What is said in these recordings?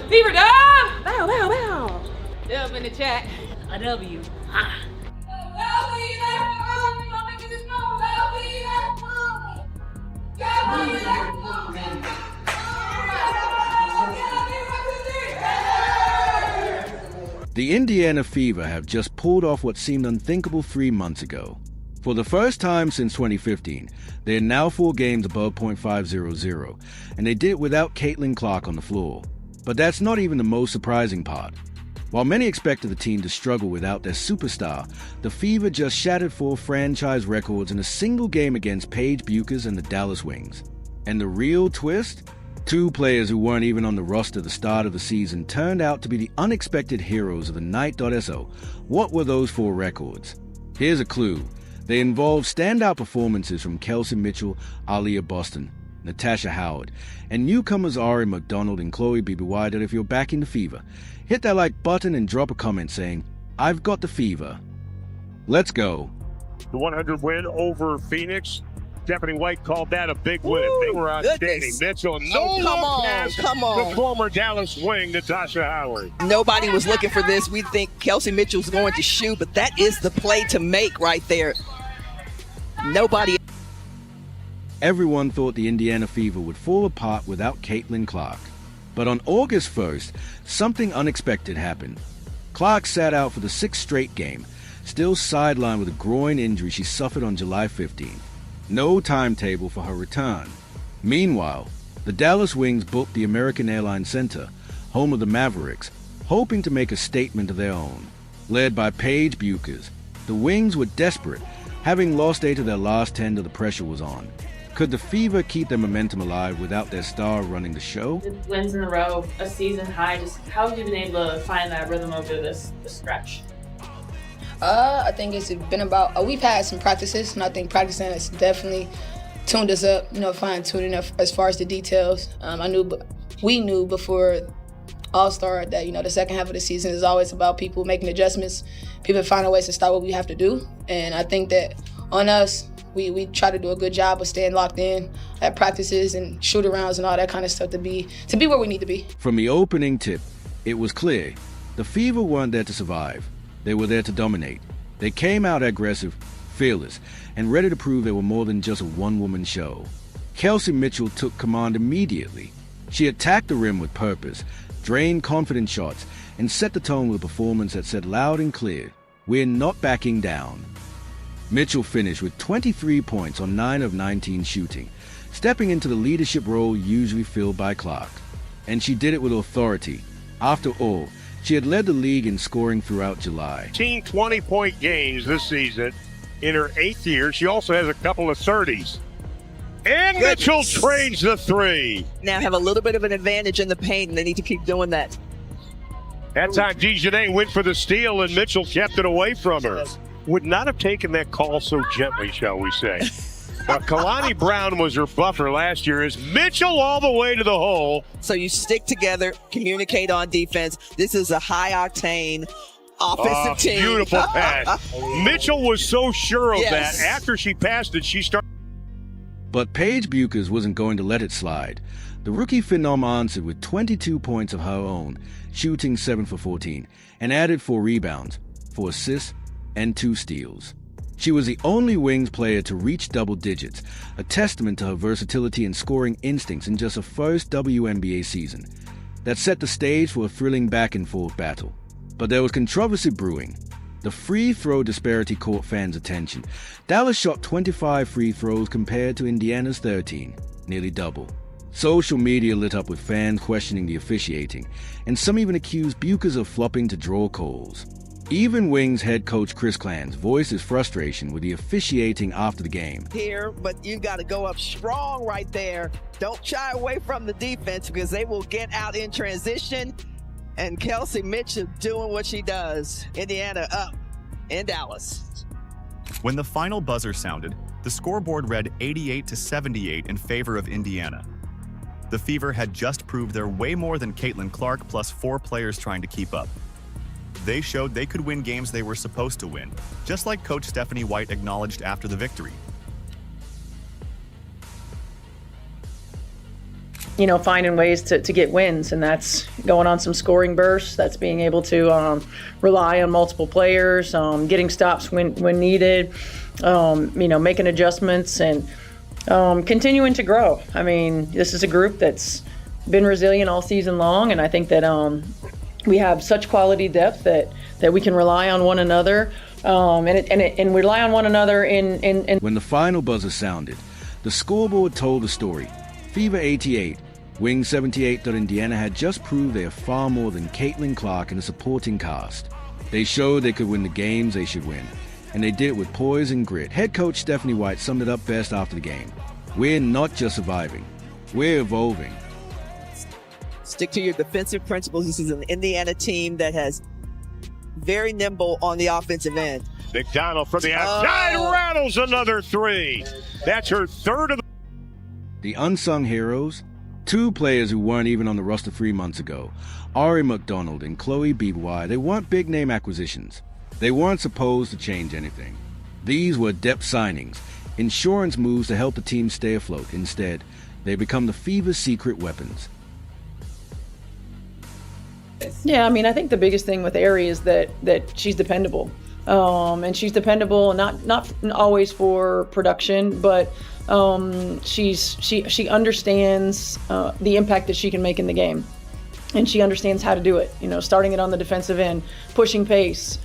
Fever dub! Bow, bow, bow. Dub in the chat. A W. Ah. The Indiana Fever have just pulled off what seemed unthinkable 3 months ago. For the first time since 2015, they are now 4 games above .500, and they did it without Caitlin Clark on the floor. But that's not even the most surprising part. While many expected the team to struggle without their superstar, the Fever just shattered 4 franchise records in a single game against Paige Bueckers and the Dallas Wings. And the real twist? 2 players who weren't even on the roster at the start of the season turned out to be the unexpected heroes of the night.so. What were those 4 records? Here's a clue. They involved standout performances from Kelsey Mitchell, Aaliyah Boston, Natasha Howard, and newcomers Ari McDonald and Chloe BBY. That if you're backing the Fever, hit that like button and drop a comment saying, "I've got the Fever." Let's go. The 100 win over Phoenix. Stephanie White called that a big win. They were outstanding. Mitchell, Come on. The former Dallas Wing, Natasha Howard. Nobody was looking for this. We think Kelsey Mitchell's going to shoot, but that is the play to make right there. Nobody. Everyone thought the Indiana Fever would fall apart without Caitlin Clark. But on August 1st, something unexpected happened. Clark sat out for the 6th straight game, still sidelined with a groin injury she suffered on July 15th. No timetable for her return. Meanwhile, the Dallas Wings booked the American Airlines Center, home of the Mavericks, hoping to make a statement of their own. Led by Paige Bueckers, the Wings were desperate, having lost 8 of their last 10 to the pressure was on. Could the Fever keep their momentum alive without their star running the show? Wins in a row, a season high. Just how have you been able to find that rhythm over this stretch? I think it's been about, we've had some practices, and I think practicing has definitely tuned us up, fine-tuning as far as the details. We knew before All-Star that, the second half of the season is always about people making adjustments, people finding ways to stop what we have to do. And I think that on us, we try to do a good job of staying locked in at practices and shoot-arounds and all that kind of stuff to be where we need to be. From the opening tip, it was clear the Fever weren't there to survive. They were there to dominate. They came out aggressive, fearless, and ready to prove they were more than just a one-woman show. Kelsey Mitchell took command immediately. She attacked the rim with purpose, drained confident shots, and set the tone with a performance that said loud and clear, "We're not backing down." Mitchell finished with 23 points on 9 of 19 shooting, stepping into the leadership role usually filled by Clark. And she did it with authority. After all, she had led the league in scoring throughout July. 20-point games this season in her 8th year. She also has a couple of 30s. And Mitchell trades the 3. Now have a little bit of an advantage in the paint, and they need to keep doing that. That time, Dejanay went for the steal, and Mitchell kept it away from her. Would not have taken that call so gently, shall we say. Now, Kalani Brown was her buffer last year. Is Mitchell all the way to the hole? So you stick together, communicate on defense. This is a high-octane offensive team. Beautiful pass. Mitchell was so sure of that. After she passed it, she started. But Paige Bueckers wasn't going to let it slide. The rookie phenom answered with 22 points of her own, shooting 7 for 14, and added 4 rebounds, 4 assists, and 2 steals. She was the only Wings player to reach double digits, a testament to her versatility and scoring instincts in just her first WNBA season. That set the stage for a thrilling back-and-forth battle. But there was controversy brewing. The free throw disparity caught fans' attention. Dallas shot 25 free throws compared to Indiana's 13, nearly double. Social media lit up with fans questioning the officiating, and some even accused Bueckers of flopping to draw calls. Even Wings head coach Chris Klans voiced his frustration with the officiating after the game. Here, but you got to go up strong right there. Don't shy away from the defense because they will get out in transition. And Kelsey Mitchell doing what she does. Indiana up in Dallas. When the final buzzer sounded, the scoreboard read 88-78 in favor of Indiana. The Fever had just proved they're way more than Caitlin Clark plus 4 players trying to keep up. They showed they could win games they were supposed to win, just like Coach Stephanie White acknowledged after the victory. finding ways to get wins, and that's going on some scoring bursts. That's being able to rely on multiple players, getting stops when needed, making adjustments, and continuing to grow. I mean, this is a group that's been resilient all season long, and I think that we have such quality depth that we can rely on one another, and rely on one another in. When the final buzzer sounded, the scoreboard told the story. Fever 88, Wing 78 that Indiana had just proved they are far more than Caitlin Clark and a supporting cast. They showed they could win the games they should win, and they did it with poise and grit. Head coach Stephanie White summed it up best after the game. We're not just surviving, we're evolving. Stick to your defensive principles. This is an Indiana team that has very nimble on the offensive end. McDonald from the outside rattles another three. That's her third of the unsung heroes, two players who weren't even on the roster 3 months ago, Ari McDonald and Chloe Bueckers. They weren't big-name acquisitions. They weren't supposed to change anything. These were depth signings, insurance moves to help the team stay afloat. Instead, they become the Fever's secret weapons. Yeah, I mean, I think the biggest thing with Ari is that she's dependable. And she's dependable, not always for production, but she understands the impact that she can make in the game, and she understands how to do it. Starting it on the defensive end, pushing pace,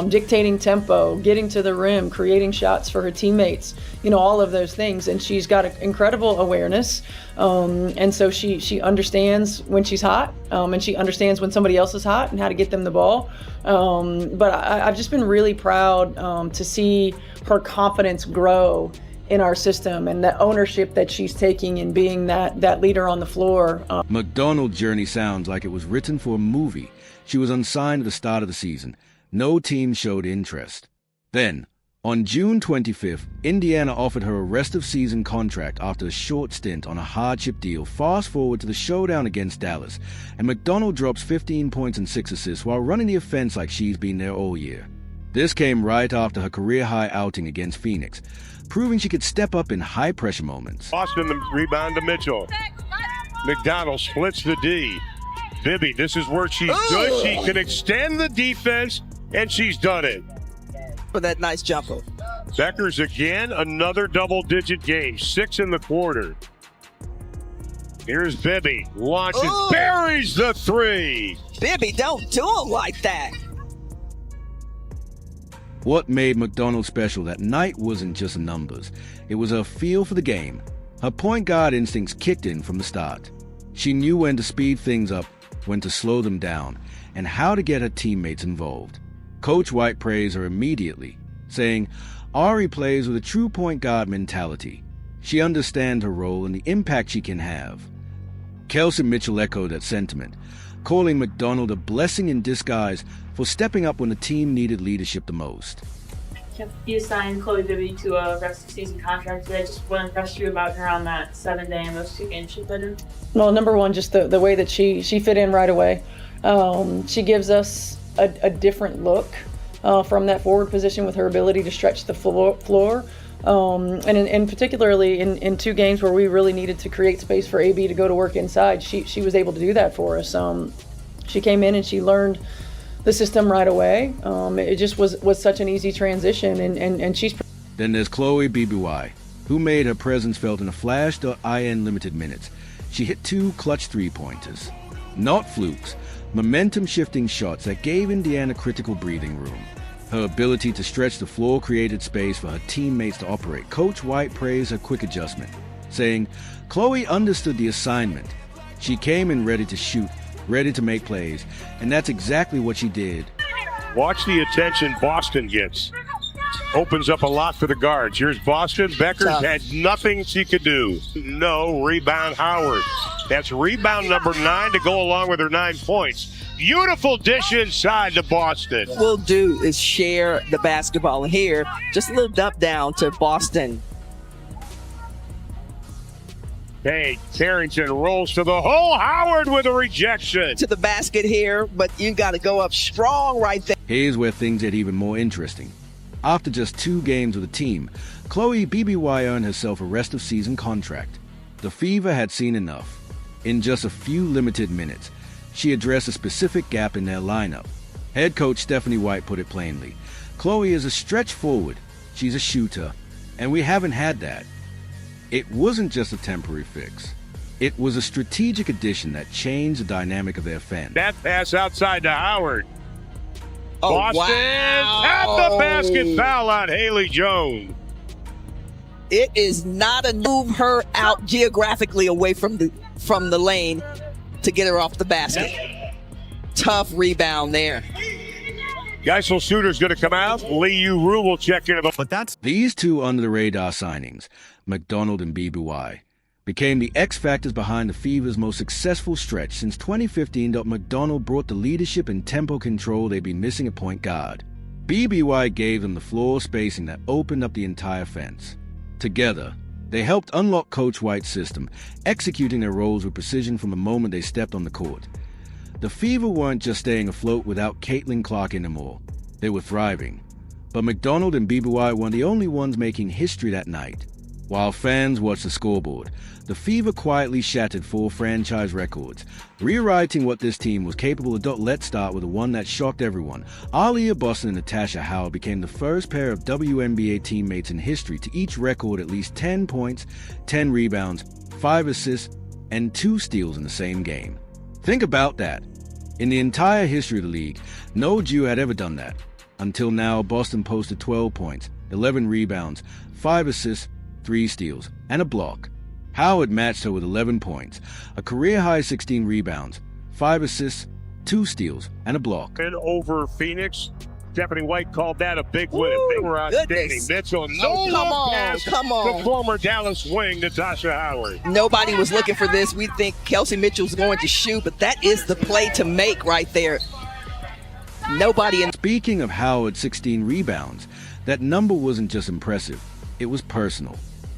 dictating tempo, getting to the rim, creating shots for her teammates. All of those things, and she's got an incredible awareness. And so she understands when she's hot, and she understands when somebody else is hot and how to get them the ball. But I've just been really proud to see her confidence grow in our system, and the ownership that she's taking in being that leader on the floor. McDonald's journey sounds like it was written for a movie. She was unsigned at the start of the season. No team showed interest. Then, on June 25th, Indiana offered her a rest-of-season contract after a short stint on a hardship deal. Fast forward to the showdown against Dallas, and McDonald drops 15 points and 6 assists while running the offense like she's been there all year. This came right after her career-high outing against Phoenix, proving she could step up in high-pressure moments. Boston, the rebound to Mitchell. McDonald splits the D. Bibby, this is where she's good. She can extend the defense, and she's done it. For that nice jumper. Bueckers again, another double-digit game, 6 in the quarter. Here's Bibby, launches, buries the three. Bibby, don't do it like that. What made McDonald special that night wasn't just numbers. It was her feel for the game. Her point guard instincts kicked in from the start. She knew when to speed things up, when to slow them down, and how to get her teammates involved. Coach White praised her immediately, saying, Ari plays with a true point guard mentality. She understands her role and the impact she can have. Kelsey Mitchell echoed that sentiment, calling McDonald a blessing in disguise for stepping up when the team needed leadership the most. You signed Chloe Bibby to a rest-of-season contract today. Just what impressed you about her on that 7-day and those 2 games she played in? Well, number one, just the way that she fit in right away. She gives us a different look from that forward position with her ability to stretch the floor. And particularly in 2 games where we really needed to create space for AB to go to work inside, she was able to do that for us. She came in and she learned the system right away. It just was such an easy transition, and she's... Then there's Chloe Bueckers, who made her presence felt in a flash.in limited minutes. She hit 2 clutch 3-pointers. Not flukes, momentum-shifting shots that gave Indiana critical breathing room. Her ability to stretch the floor created space for her teammates to operate. Coach White praised her quick adjustment, saying, Chloe understood the assignment. She came in ready to shoot, ready to make plays, and that's exactly what she did. Watch the attention Boston gets. Opens up a lot for the guards. Here's Boston. Bueckers had nothing she could do. No rebound, Howard. That's rebound number 9 to go along with her 9 points. Beautiful dish inside to Boston. What we'll do is share the basketball here. Just a little dump down to Boston. Hey, Carrington rolls to the hole. Howard with a rejection. To the basket here, but you got to go up strong right there. Here's where things get even more interesting. After just 2 games with the team, Chloe Bueckers earned herself a rest-of-season contract. The Fever had seen enough. In just a few limited minutes, she addressed a specific gap in their lineup. Head coach Stephanie White put it plainly. Chloe is a stretch forward, she's a shooter, and we haven't had that. It wasn't just a temporary fix. It was a strategic addition that changed the dynamic of their offense. That pass outside to Howard. Oh, Boston wow. at the basket, foul on Haley Jones. It is not a move her out geographically away from the lane to get her off the basket. Tough rebound there. Geisel shooter's going to come out. Lee Uru will check into the... But that's These two under-the-radar signings, McDonald and BBY, became the X factors behind the Fever's most successful stretch since 2015. McDonald brought the leadership and tempo control they'd been missing at point guard. BBY gave them the floor spacing that opened up the entire fence. Together, they helped unlock Coach White's system, executing their roles with precision from the moment they stepped on the court. The Fever weren't just staying afloat without Caitlin Clark anymore. They were thriving. But McDonald and BBY weren't the only ones making history that night. While fans watched the scoreboard, the Fever quietly shattered 4 franchise records, rewriting what this team was capable of. Let's start with the one that shocked everyone. Aaliyah Boston and Natasha Howard became the first pair of WNBA teammates in history to each record at least 10 points, 10 rebounds, 5 assists, and 2 steals in the same game. Think about that. In the entire history of the league, no Jew had ever done that. Until now, Boston posted 12 points, 11 rebounds, 5 assists, 3 steals, and a block. Howard matched her with 11 points, a career-high 16 rebounds, 5 assists, 2 steals, and a block. And over Phoenix, Stephanie White called that a big win. They were outstanding. Goodness. Mitchell, Come on. the former Dallas wing, Natasha Howard. Nobody was looking for this. We think Kelsey Mitchell's going to shoot, but that is the play to make right there. Nobody in. Speaking of Howard's 16 rebounds, that number wasn't just impressive, it was personal.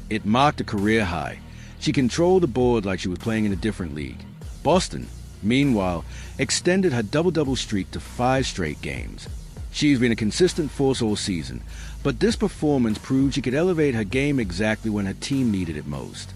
It marked a career high. She controlled the board like she was playing in a different league. Boston, meanwhile, extended her double-double streak to 5 straight games. She's been a consistent force all season, but this performance proved she could elevate her game exactly when her team needed it most.